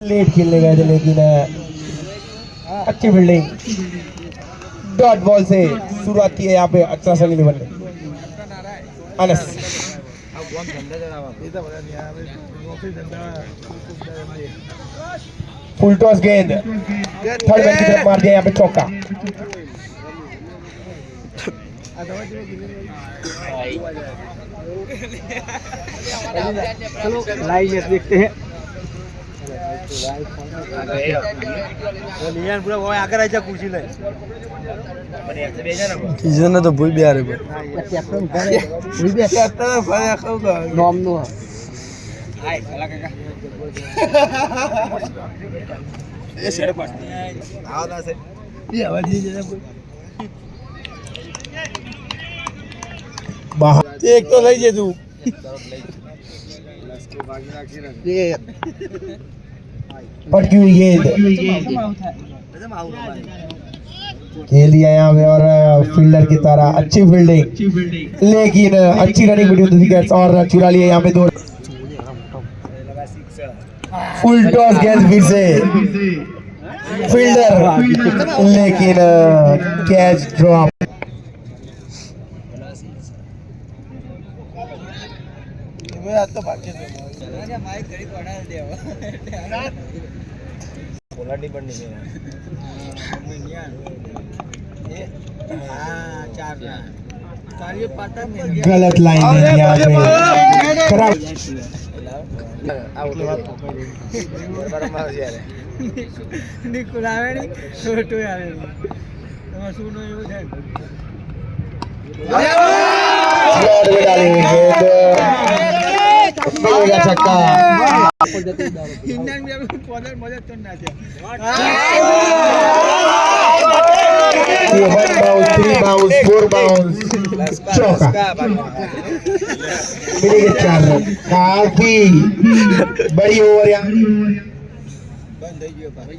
Late खेलने गए थे लेकिन अच्छी फील्डिंग डॉट बॉल से शुरुआत की है यहाँ पे अच्छा सनी लेवल ने अनस फुल टॉस गेंद थर्ड मैन की तरफ मार दिया यहाँ पे चौका। चलो लाइव मैच देखते हैं। पूरा वो आकर आजा कुर्सी ले किसी तो भूल भी आ रहे कैप्टन भूल भी कैप्टन भाई खाऊंगा नाम नो हाय काला काका ये सेड़ पास आओ ना से ये आवाज नहीं जरा बाहर एक तो लई जे तू ये पटकी हुई गेंद खेल दिया यहाँ पे और फील्डर की तरह अच्छी फील्डिंग लेकिन अच्छी रनिंग बिटवीन द विकेट्स और चुरा लिया यहाँ पे दो। फुल टॉस गेंद फिर से फील्डर लेकिन कैच ड्रॉप। तो माइक घड़ी पड़ा देवा बोलानी पड़नी है ये हां चार ये पता नहीं गलत लाइन है यहाँ पे खराब आउट बार मार दिया रे निकुल आवे नहीं छोटू आवे नहीं तो सुनो ये है शॉट में डाली हुई गेंद मिलेगा छक्का। इंडियन में पॉलर मजा तो ना था ये 1 बाउंस 3 बाउंस 4 बाउंस चौका मिलेगा 4 रन। काफी बड़ी ओवर यहाँ बंद है ये भाई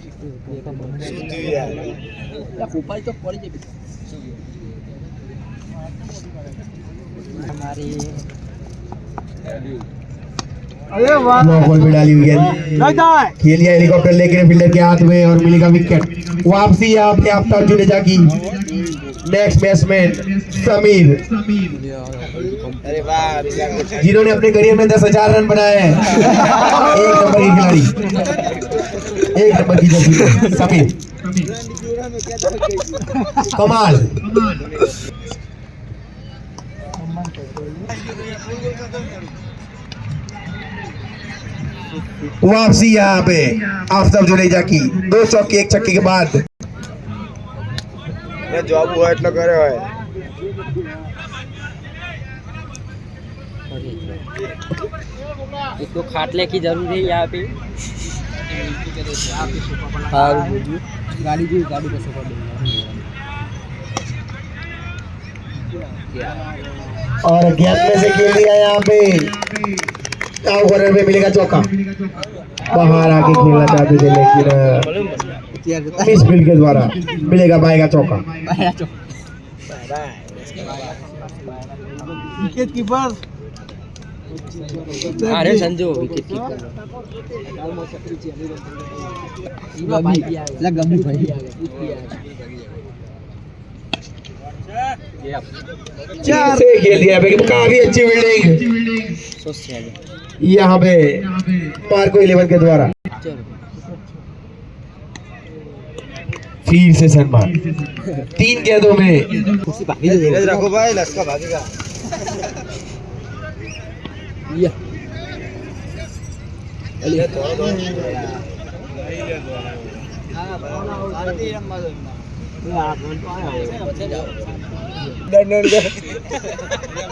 सुती यार या ऊपर तो पड़ जे हमारी अरे वाह बॉल में डाली हुई गेंद खेल लिया हेलीकॉप्टर लेके फील्डर के हाथ में और मिलेगा विकेट। वापसी यहाँ पे आफ्ताब जुडेजा की। नेक्स्ट बैट्समैन समीर अरे वाह जिन्होंने अपने करियर में 10,000 रन बनाए हैं। एक नंबर की खिलाड़ी एक नंबर की जर्सी समीर कमाल। वापसी यहाँ पे आफ्ताब जुडेजा की 2 चौके 1 छक्के के बाद मैं जॉब हुआ इतना करे है एक तो खाटले की जरूरत है यहाँ पे गाड़ी का सोफा और गैप में से खेल दिया यहाँ पे कॉर्नर में मिलेगा चौका। बाहर आके खेलना चाहते थे लेकिन मिस फील्ड के द्वारा मिलेगा बाएगा चौका। विकेट कीपर अरे संजू विकेट कीपर गंभी भाई चार से खेल दिया पे काफी अच्छी फील्डिंग यहाँ पे पार्को 11 के द्वारा फिर से सन्मान 3 गेंदों में रखो भाई लस्का भागेगा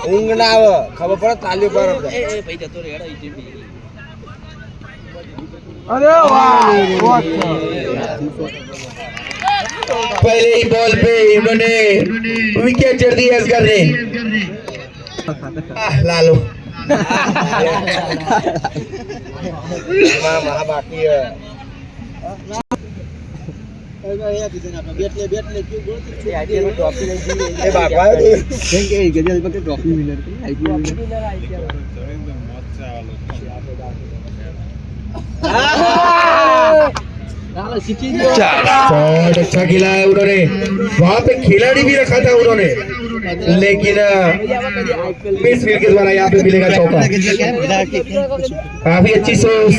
ઊંઘ ના આવે ખબર પડે તાલી પર अरे वाह पहले ही बॉल पे इन्होंने विकेट जड़ दी असगर ने। लालू बाकी है आईपीएल में ट्रॉफी नहीं भागवा गजल पर ट्रॉफी विनर आईपीएल शॉट अच्छा खेला है उन्होंने, वहां पे खिलाड़ी भी रखा था उन्होंने, लेकिन मिस फील्ड के द्वारा यहाँ पे मिलेगा चौका। काफी अच्छी सोच।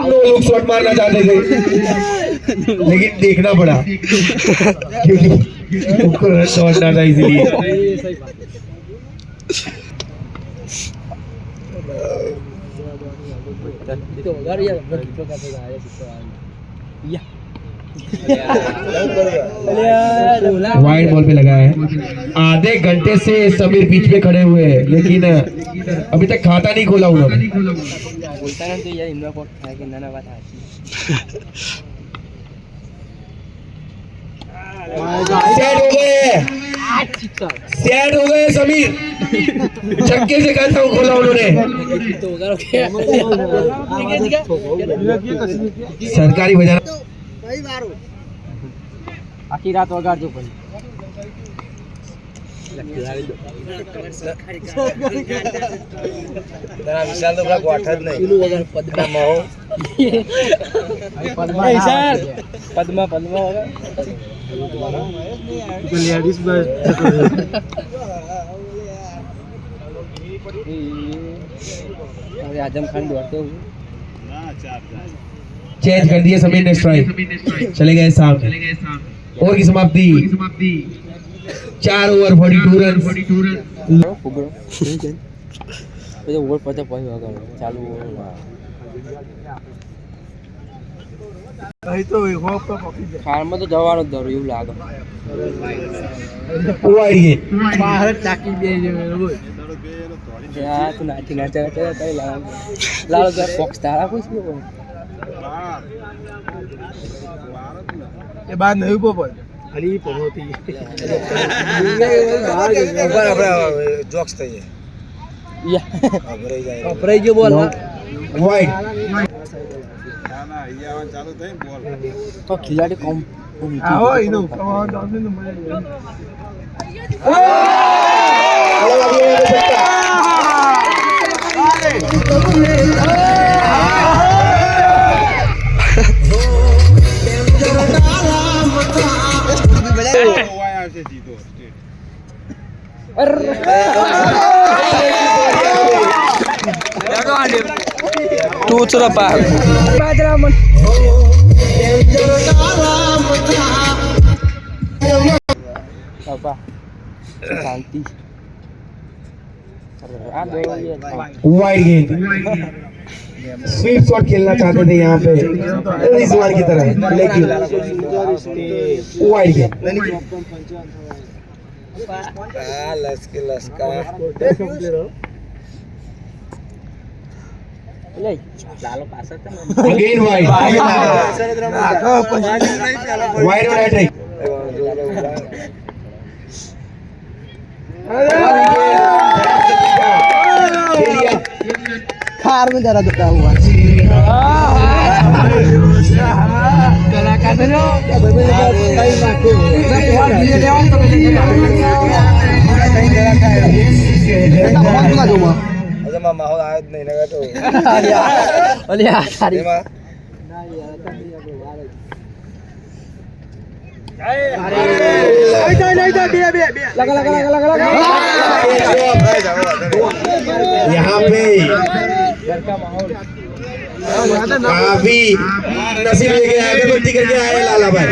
लोग शॉट मारना चाहते थे लेकिन देखना पड़ा क्योंकि उनको दौड़ना था इसलिए। वाइड बॉल पे लगा है। आधे घंटे से समीर बीच पे खड़े हुए हैं लेकिन अभी तक खाता नहीं खोला उन्होंने। सेट हो गए समीर, छक्के से खाता खोला उन्होंने। सरकारी बजाना आखी रात वगाड़જો પણ તારા વિશાલ તો ગોઠા જ નહીં પેલું વગર પદ્મા હો પદ્મા સર પદ્મા પદ્મા વગર લેડીઝ બસ अरे आजम खान दौड़ते हुए चेंज कर दिया समीर ने स्ट्राइक, चले गए सामने। ओवर की समाप्ति 4 ओवर 42 रन। ओवर पता पड़ी होगा चालू અહીં તો હોપ તો પકી જાય ખારમાં તો જવાનું જ દરું એવું લાગે વાઈ બહાર ચાકી દે છે બોલ યા તું નાચી નાચા તારી લાલો તો બોક્સ તારા કોઈ છે એ બાદ નહીં પોપો ખાલી પોપોતી ઉપર આપણે જોક્સ થઈ જાય અભરાઈ ગયો બોલ વાઈડ તો ખિલાડી કોમ આવો એનો કમાવા દોને ને મને તું ચલો પા બાજરા મન पापा शांति वाइड गेंद, स्वीप शॉट खेलना चाहते थे यहाँ पे रिजवान की तरह, लेकिन वाइड गेंद। अगेन वाइड, वाइड और हैट्रिक। खार में जरा दुखा हुआ माहौल आया नहीं लगा तो यहाँ पे काफी नसीब लेके आए, गलती करके आए लाला भाई।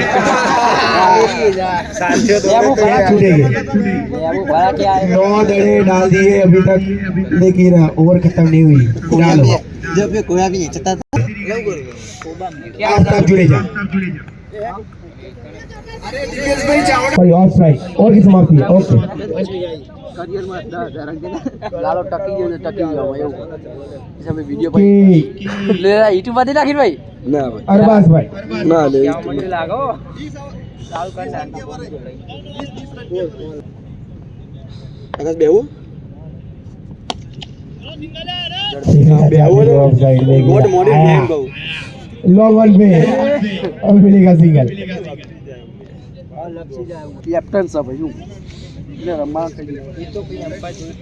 छूटेंगे 9 दड़े डाल दिए अभी तक, लेकिन ओवर खत्म नहीं हुई। डालो जब ये कोया भी चता था आप जुड़े जा और स्ट्राइक और की समाप्ति। ओके करियर में 10,000 के लालो टकी जाओ એવું તમે વિડિયો પર લે યુટ્યુબ પર નાખી ભાઈ ના ભાઈ अरबाज भाई ના લે મને લાગો ચાલુ કરી નાખ આગળ બેહું यहाँ पे ऑफ साइड ગોડ મોડી ગેમ કહું लॉन्ग ऑन पे और मिलेगा सिंगल કેપ્ટન છે ભાઈ હું એટલે રમવા કરી એ તો કઈ અંપાયર જોઈ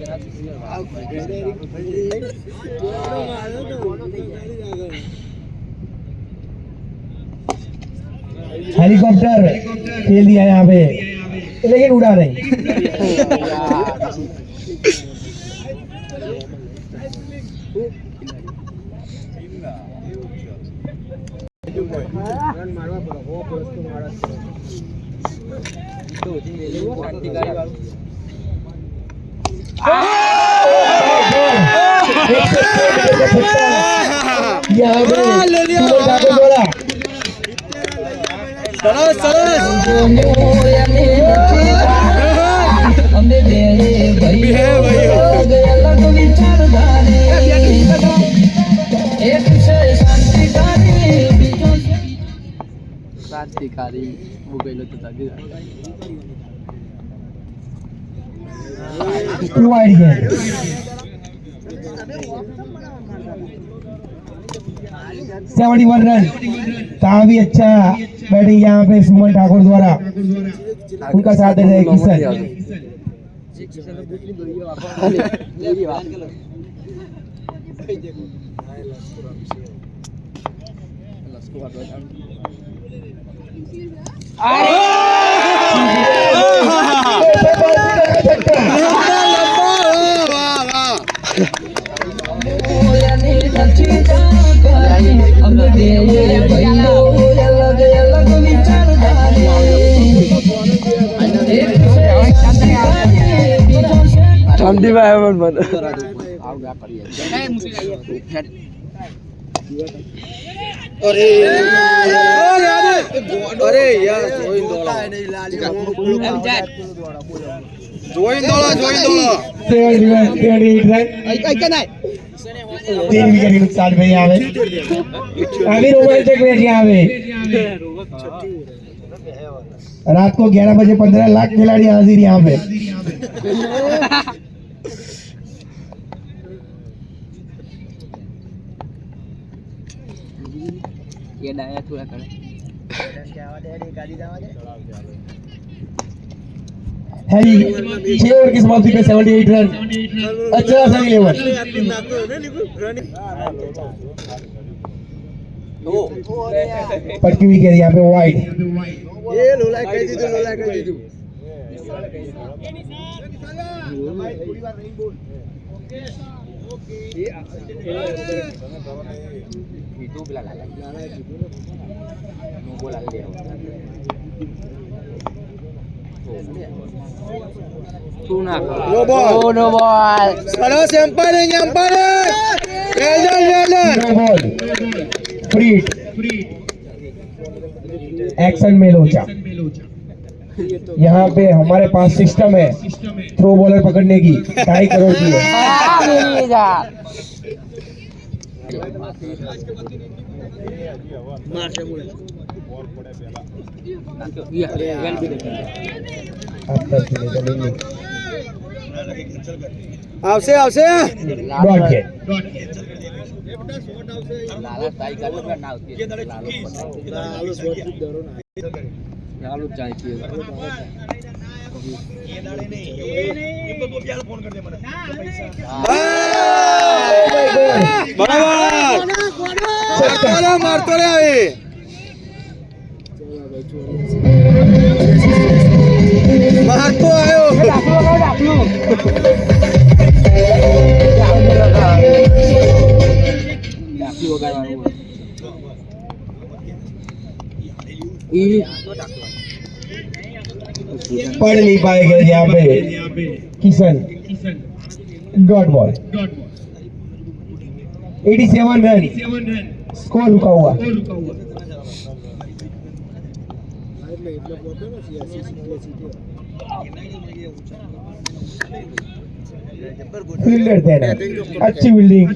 हेलीकॉप्टर खेल दिया यहाँ पे लेकिन उड़ा नहीं यहाँ पे बोला સરસ સરસ ક્રાંતિકારી ભૂગેલો તો वाइड गेम 71 रन काफी अच्छा बैटिंग यहाँ पे सुमन ठाकुर द्वारा उनका साथ दे रहे किशन ઠંડી માં આવે મને અરે અરે યાર જોઈન દોડા तीन विकेट के नुकसान पे यहाँ पे अभी रोमांचक मैच यहाँ पे रात को 11 बजे 15 लाख खिलाड़ी हाजिर यहाँ पे ये डाया थोड़ा करे हैरी 6 ओवर की समाप्ति पे 78 रन अच्छा सा 11 पटकी विकेट यहाँ पे वाइड એ લોલા કહી દીધું itu bila lala no bola dia tuna No ball. oh no ball સરસ એમ્પાયરિંગ नो बॉल फ्री एक्शन में लोचा यहाँ पे हमारे पास सिस्टम है थ्रो बॉलर पकड़ने की 2.5 करोड़ की है मेरी जा આવશે આવશે डॉट के लाला ट्राई कर लो ना होती है लालू चाहिए બરાબર મારતો રે હવે મારતો આવ્યો पढ़ नहीं पाएंगे यहाँ पे Kishan dot ball 87 run score रुका हुआ फील्डर थे ना अच्छी फील्डिंग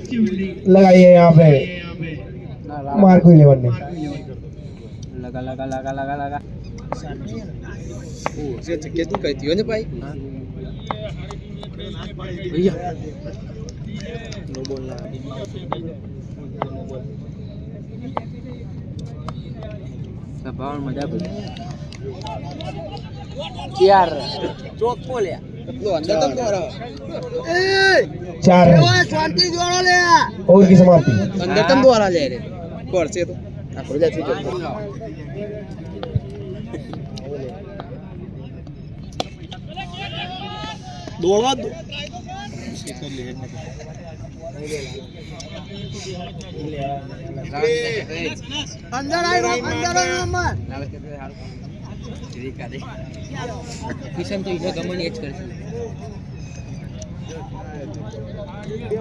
लगाई है यहाँ पे मार्को 11 ने लगा लगा लगा लगा लगा કેટલું કહેતી હોય ને ભાઈ भैया નો બોલ ના સભાવન મજા પડી ચાર ચોક બોલ્યા કેટલો અંદર તમ દોરા એ 4 रन શાંતિ જોડો લે ओवर की समाप्ति અંદર તમ દોરા લે રે પડશે તો આ પ્રોજેક્ટ થઈ જશે દોડવા દો અંદર આય અંદર નંબર કિશન તો ઈનો ગમન એ જ કરશે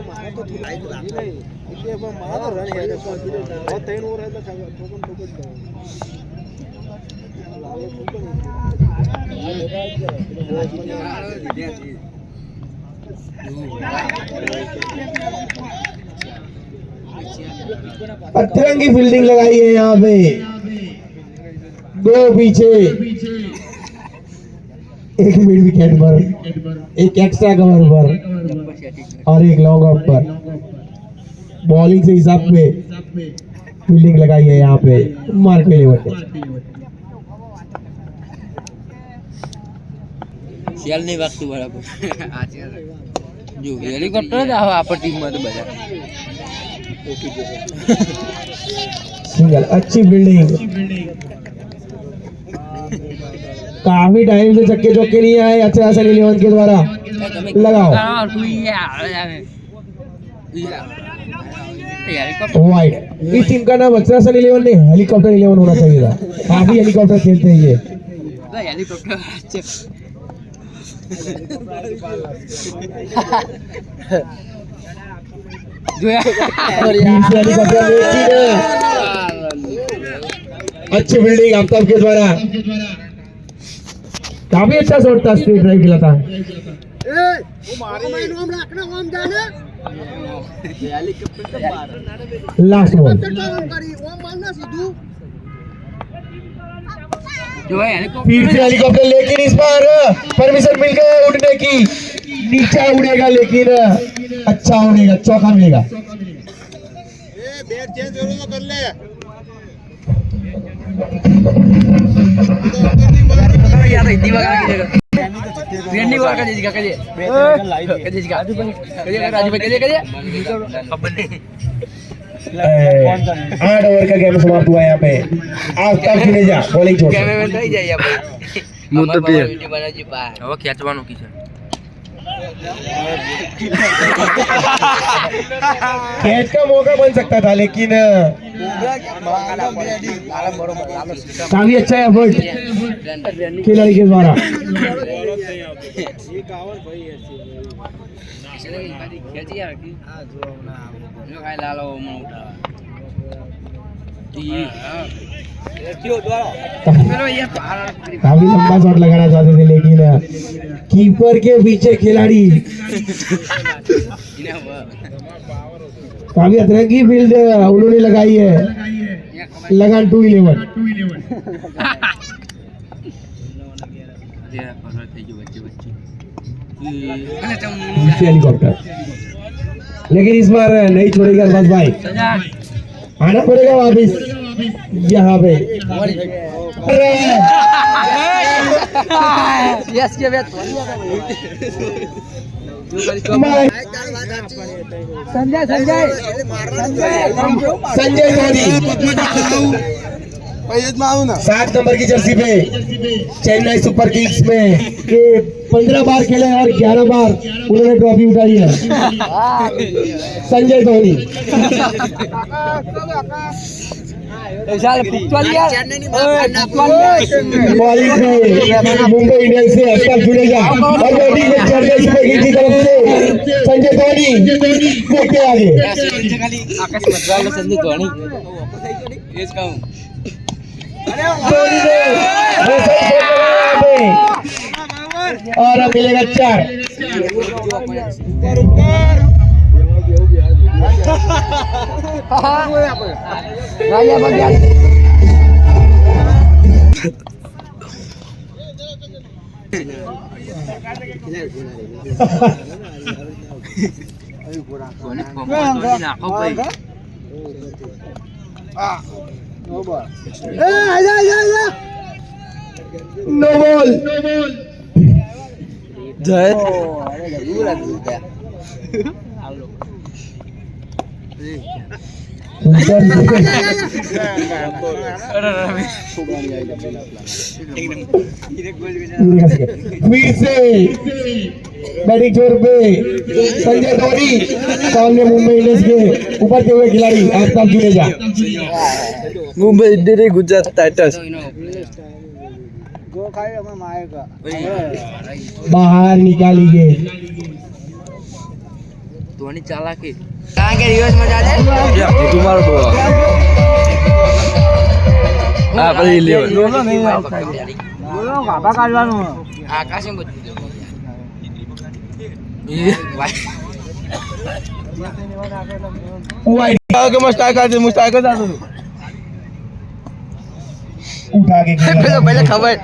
મારા તો લાઈક રાખે એટલે મારા રન હેડ કોન્ફિડન્સ આ ત્રણ ઓવર એટલે ઠોકન ઠોકન લાલો अतरंगी फील्डिंग लगाई है यहाँ पे दो पीछे एक मिड विकेट पर एक एक्स्ट्रा कवर पर और एक लॉन्ग ऑफ पर बॉलिंग से हिसाब पे फील्डिंग लगाई है यहाँ पे मार्क लेवल पे શિયાલ નહીં વાગતું બરાબર જો હેલિકોપ્ટર જ આવે આપણા ટીમમાં તો બધા सिंगल अच्छी फील्डिंग काफी टाइम से छक्के चौके नहीं आए अच्छा सनी लियोन के द्वारा लगाओ वाइड इस टीम का नाम अच्छा सनी लियोन नहीं हेलीकॉप्टर 11 होना चाहिए था काफी हेलीकॉप्टर खेलते हैं ये હેલિકોપ્ટર अच्छी फील्डिंग आफ्ताब के द्वारा काफी अच्छा शॉट था स्ट्रेट ड्राइव खेला था लास्ट बॉल જો હેલિકોપ્ટર फिर से हेलीकॉप्टर लेकिन इस बार परमिशन मिल गया उड़ने की नीचे उड़ेगा लेकिन अच्छा उड़ेगा चौका मिलेगा बैट चेंज जरूर तो कर ले यार हिंदी वगैरह की जगह ट्रेंडिंग वगैरह का जगह करिए राजू भाई करिए खबर नहीं 8 ओवर का गेम समाप्त हुआ यहाँ पे आफ्ताब जुनेजा बॉलिंग छोड़ કેમેરામેન થઈ જાય આપણે હું તો વિડિયો બનાવજી બા હવે ખેંચવાનું કી છે कैच का मौका बन सकता था लेकिन काफी अच्छा एफर्ट खिलाड़ी के द्वारा ખેંચી યાર કી જો કાઈ લાલો મને ઉઠાવા काफी लंबा शॉट लगाना चाहते थे लेकिन कीपर के पीछे खिलाड़ी काफी अतरंगी फील्ड उन्होंने लगाई है लगान 211 हेलीकॉप्टर लेकिन इस बार नहीं छोड़ेगा बस भाई आना पड़ेगा वापिस यहाँ पे यस के बैट संजय संजय संजय धोनी 7 नंबर की जर्सी पे चेन्नई सुपर किंग्स में के 15 बार खेले और 11 बार उन्होंने ट्रॉफी उठाई है संजय धोनी बॉलिंग में मुंबई इंडियंस से आफ्ताब जुनेजा और बैटिंग में चेन्नई सुपर किंग्स की तरफ से संजय धोनी देखते आगे संजय धोनी और अब मिलेगा 4 નાખો ભાઈ नो बॉल જય फिर से बैटिंग छोर पे संजय धोनी सामने मुंबई इंडियंस के उभरते हुए खिलाड़ी आफ्ताब जुनेजा મુંબઈ ઇન્ડિયન્સ ગુજરાત ટાઇટન્સ बाहर निकाली गई ધોની ચાલાકી કારણ કે રિવર્સ માં જાજે તમારો બોલ હા પછી લેવલ બોલો ગાબા કાઢવાનું આકાશે બધું वाइड के मुस्ताक दादू उठा के खेला पहले खबर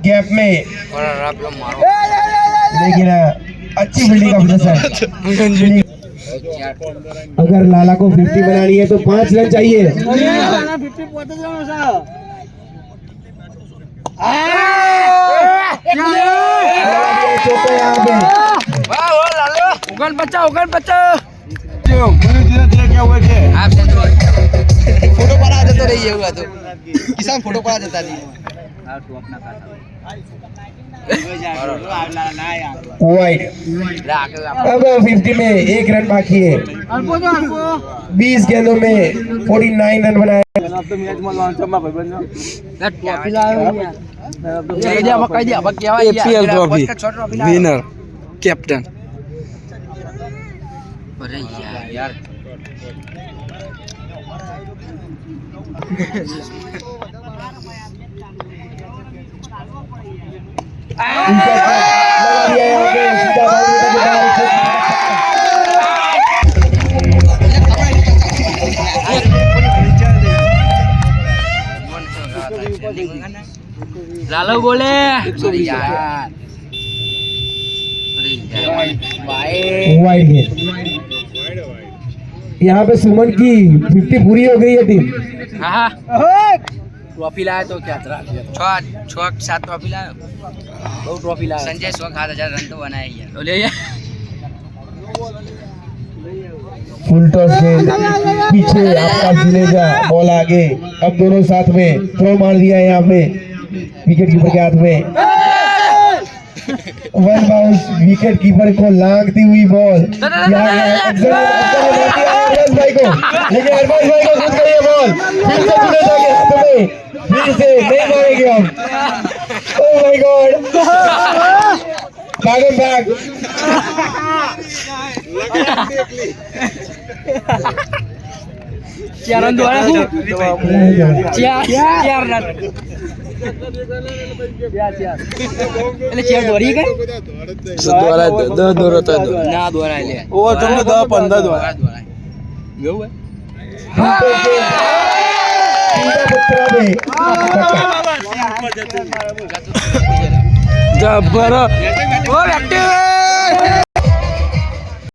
गैप में और आप लोग मारो लेकिन अच्छी फील्डिंग का प्रदर्शन अगर लाला को 50 बनानी है तो 5 रन चाहिए चौका यहाँ पे वाह वाह लालो उगन बच्चा धीरे धीरे क्या हुआ के आप सेंट्रल फोटो पड़ा देते रहिए हुआ तो किसान फोटो पड़ा देता नहीं हां तू अपना वाइड अब 50 में 1 रन बाकी है 20 गेंदों में 49 रन बनाए अब तो मैच में लॉन्च में भाई बन ट्रॉफी लायो यार अब कह दिया अब क्या हुआ APL ट्रॉफी विनर कैप्टन अरे यार लगा दिया यहाँ पे सीधा बाउंड्री का लालो बोले अरे यार वाइड गेंद यहाँ पे सुमन की 50 पूरी हो गई है टीम हाँ ट्रॉफी लाया तो क्या था छह 7 ट्रॉफी लाया बहुत ट्रॉफी लाया संजय 7,000 रन तो बनाया ही है बोले फुल टॉस गेंद पीछे आपका जुनेजा बॉल आगे अब दोनों साथ में थ्रो मार दिया है यहाँ पे विकेट कीपर के हाथ में वन बाउंस विकेट कीपर को लांघती हुई बॉल अरबाज भाई को लेकिन अरबाज भाई को कूद गई है बॉल फिर से जुनेजा के हाथ में फिर से नहीं मारेंगे हम ओह माय गॉड भागम भाग चार रन दोबारा चार रन એટલે ચાર દોરી કે द्वारा दो रहता है ના દોરાય લે वो तुमने 10 15 द्वारा દોરાય ગયું હે सीधा बत्तरा में जबर ઓ બેટી